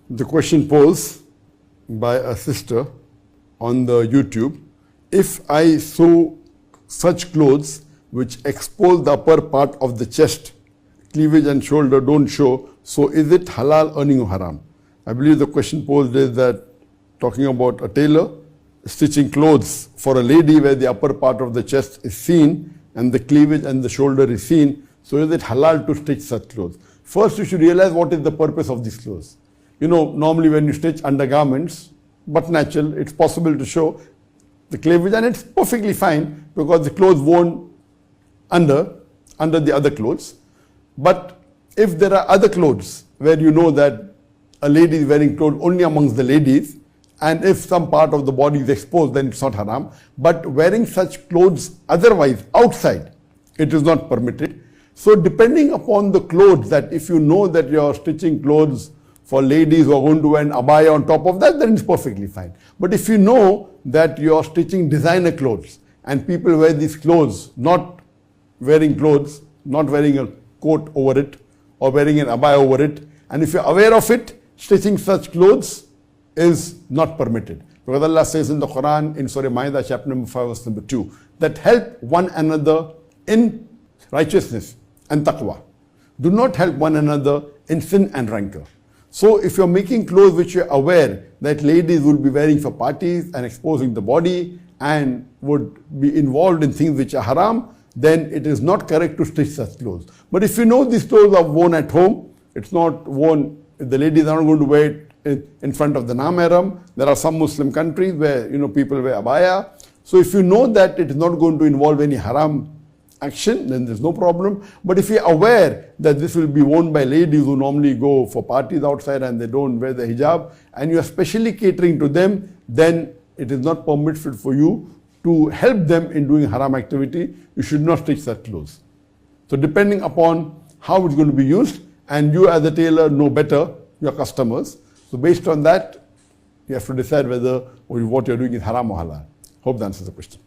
The question posed by a sister on the YouTube: if I sew such clothes which expose the upper part of the chest, cleavage and shoulder don't show, so is it halal earning or haram? I believe the question posed is that talking about a tailor stitching clothes for a lady where the upper part of the chest is seen and the cleavage and the shoulder is seen, so is it halal to stitch such clothes? First, you should realize what is the purpose of these clothes. You know, normally when you stitch undergarments, but natural, it's possible to show the cleavage, and it's perfectly fine because the clothes worn under the other clothes. But if there are other clothes where you know that a lady is wearing clothes only amongst the ladies, and if some part of the body is exposed, then it's not haram. But wearing such clothes otherwise outside, it is not permitted. So depending upon the clothes, that if you know that you are stitching clothes for ladies who are going to wear an abaya on top of that, then it's perfectly fine. But if you know that you are stitching designer clothes and people wear these clothes, not wearing a coat over it or wearing an abaya over it, and if you're aware of it, stitching such clothes is not permitted. Because Allah says in the Quran, in Surah Ma'idah, chapter number 5, verse number 2, that help one another in righteousness and taqwa. Do not help one another in sin and rancor. So if you're making clothes which you're aware that ladies will be wearing for parties and exposing the body and would be involved in things which are haram, then it is not correct to stitch such clothes. But if you know these clothes are worn at home, it's not worn, the ladies are not going to wear it in front of the non-mahram. There are some Muslim countries where people wear abaya. So if you know that it is not going to involve any haram action, then there's no problem. But if you're aware that this will be worn by ladies who normally go for parties outside and they don't wear the hijab, and you are specially catering to them, then it is not permitted for you to help them in doing haram activity. You should not stitch such clothes. So depending upon how it's going to be used, and you as a tailor know better your customers, so based on that, you have to decide whether what you're doing is haram or halal. Hope that answers the question.